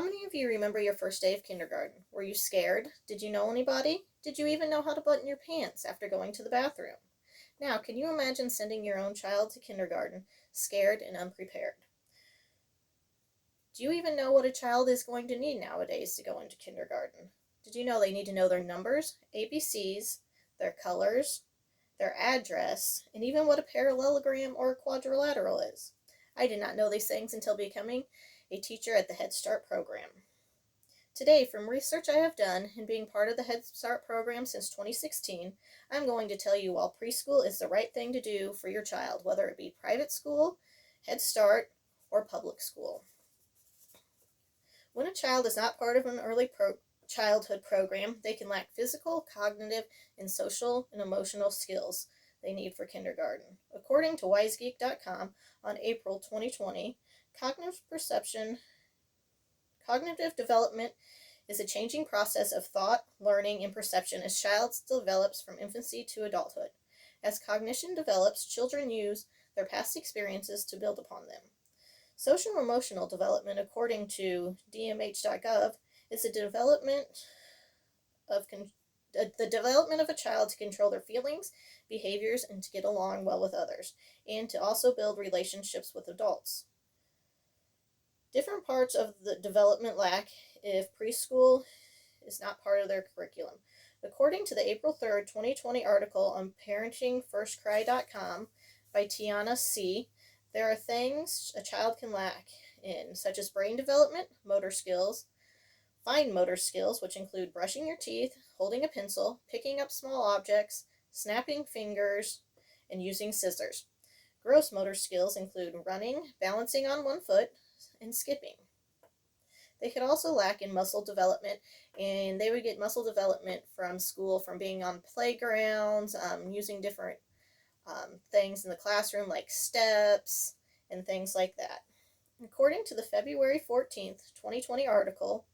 How many of you remember your first day of kindergarten? Were you scared? Did you know anybody? Did you even know how to button your pants after going to the bathroom? Now, can you imagine sending your own child to kindergarten scared and unprepared? Do you even know what a child is going to need nowadays to go into kindergarten? Did you know they need to know their numbers, ABCs, their colors, their address, and even what a parallelogram or a quadrilateral is? I did not know these things until becoming a teacher at the Head Start program. Today, from research I have done and being part of the Head Start program since 2016, I'm going to tell you why preschool is the right thing to do for your child, whether it be private school, Head Start, or public school. When a child is not part of an early childhood program, they can lack physical, cognitive, and social and emotional skills they need for kindergarten. According to wisegeek.com on April 2020, cognitive development is a changing process of thought, learning, and perception as child develops from infancy to adulthood. As cognition develops, children use their past experiences to build upon them. Social emotional development, according to DMH.gov, is the development of a child to control their feelings, behaviors, and to get along well with others, and to also build relationships with adults. Different parts of the development lack if preschool is not part of their curriculum. According to the April 3rd, 2020 article on parentingfirstcry.com by Tiana C., there are things a child can lack in, such as brain development, motor skills, fine motor skills, which include brushing your teeth, holding a pencil, picking up small objects, snapping fingers, and using scissors. Gross motor skills include running, balancing on one foot, and skipping. They could also lack in muscle development, and they would get muscle development from school, from being on playgrounds, using different things in the classroom like steps and things like that. According to the February 14th, 2020 article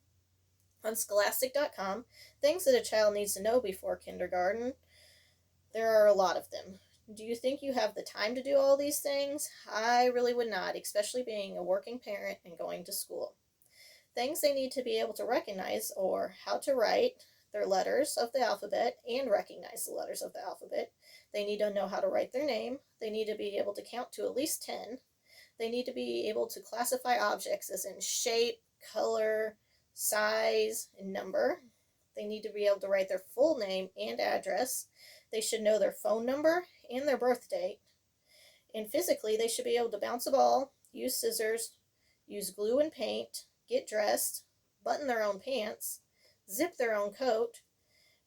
on scholastic.com, things that a child needs to know before kindergarten, there are a lot of them. Do you think you have the time to do all these things? I really would not, especially being a working parent and going to school. Things they need to be able to recognize or how to write their letters of the alphabet and recognize the letters of the alphabet. They need to know how to write their name. They need to be able to count to at least 10. They need to be able to classify objects as in shape, color, size, and number. They need to be able to write their full name and address. They should know their phone number and their birth date. And physically, they should be able to bounce a ball, use scissors, use glue and paint, get dressed, button their own pants, zip their own coat,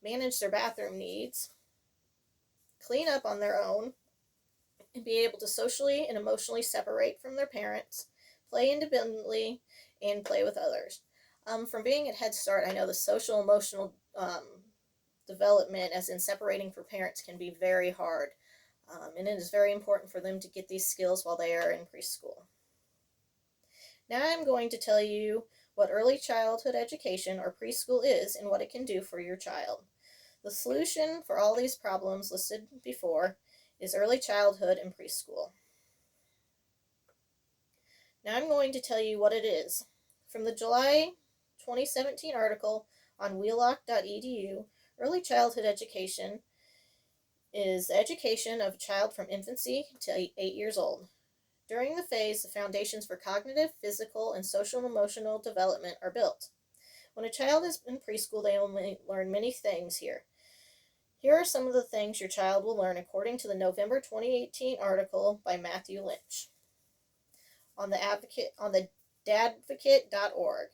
manage their bathroom needs, clean up on their own, and be able to socially and emotionally separate from their parents, play independently, and play with others. From being at Head Start, I know the social emotional development, as in separating from parents, can be very hard. And it is very important for them to get these skills while they are in preschool. Now I'm going to tell you what early childhood education or preschool is and what it can do for your child. The solution for all these problems listed before is early childhood and preschool. Now I'm going to tell you what it is. From the July 2017 article on wheelock.edu, early childhood education is the education of a child from infancy to 8 years old. During the phase, the foundations for cognitive, physical, and social and emotional development are built. When a child is in preschool, they only learn many things here. Here are some of the things your child will learn according to the November 2018 article by Matthew Lynch on the dadvocate.org.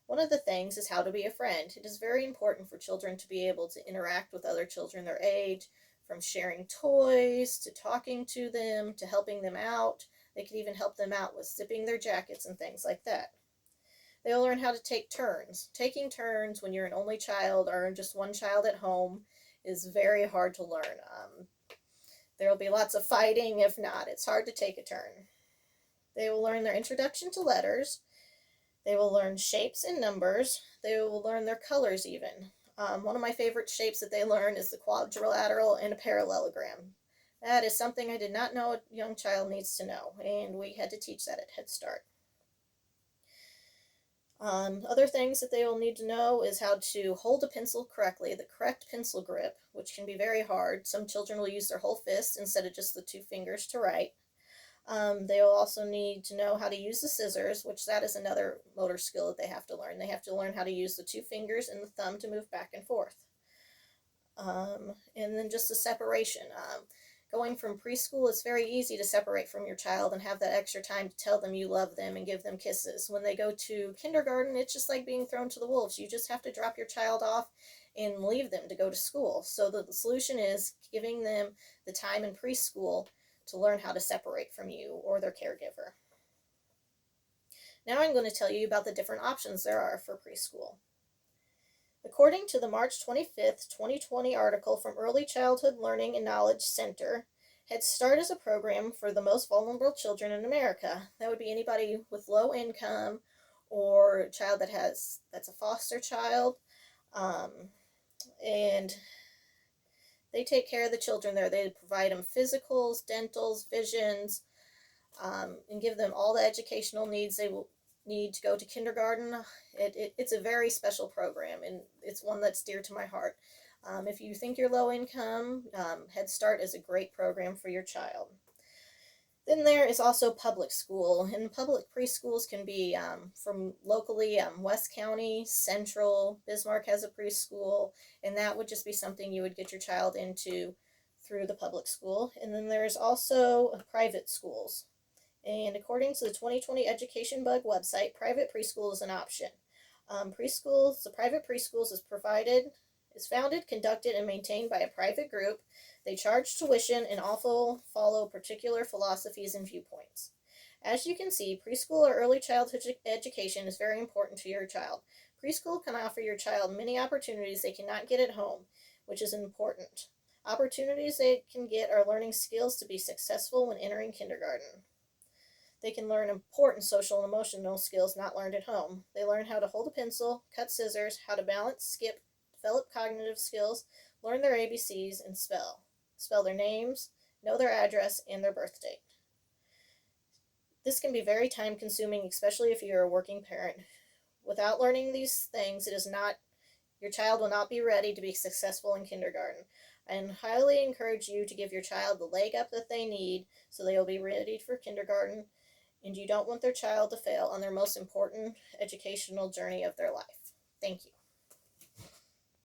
One of the things is how to be a friend. It is very important for children to be able to interact with other children their age, from sharing toys to talking to them to helping them out. They could even help them out with zipping their jackets and things like that. They'll learn how to take turns. Taking turns when you're an only child or just one child at home is very hard to learn. There will be lots of fighting if not. It's hard to take a turn. They will learn their introduction to letters. They will learn shapes and numbers. They will learn their colors even. One of my favorite shapes that they learn is the quadrilateral and a parallelogram. That is something I did not know a young child needs to know, and we had to teach that at Head Start. Other things that they will need to know is how to hold a pencil correctly, the correct pencil grip, which can be very hard. Some children will use their whole fist instead of just the two fingers to write. They will also need to know how to use the scissors, which that is another motor skill that they have to learn. They have to learn how to use the two fingers and the thumb to move back and forth. And then just the separation. Going from preschool, it's very easy to separate from your child and have that extra time to tell them you love them and give them kisses. When they go to kindergarten, it's just like being thrown to the wolves. You just have to drop your child off and leave them to go to school. So the solution is giving them the time in preschool to learn how to separate from you or their caregiver. Now I'm going to tell you about the different options there are for preschool. According to the March 25th, 2020 article from Early Childhood Learning and Knowledge Center, Head Start is a program for the most vulnerable children in America. That would be anybody with low income or a child that's a foster child. And they take care of the children there. They provide them physicals, dentals, visions, and give them all the educational needs they will need to go to kindergarten. It's a very special program, and it's one that's dear to my heart. If you think you're low income, Head Start is a great program for your child. Then there is also public school, and public preschools can be from locally, West County, Central, Bismarck has a preschool, and that would just be something you would get your child into through the public school. And then there's also private schools. And according to the 2020 Education Bug website, private preschool is an option. The private preschools is founded, conducted, and maintained by a private group. They charge tuition and also follow particular philosophies and viewpoints. As you can see, preschool or early childhood education is very important to your child. Preschool can offer your child many opportunities they cannot get at home, which is important. Opportunities they can get are learning skills to be successful when entering kindergarten. They can learn important social and emotional skills not learned at home. They learn how to hold a pencil, cut scissors, how to balance, skip, develop cognitive skills, learn their ABCs, and spell their names, know their address, and their birth date. This can be very time consuming, especially if you're a working parent. Without learning these things, your child will not be ready to be successful in kindergarten. I highly encourage you to give your child the leg up that they need so they will be ready for kindergarten, and you don't want their child to fail on their most important educational journey of their life. Thank you.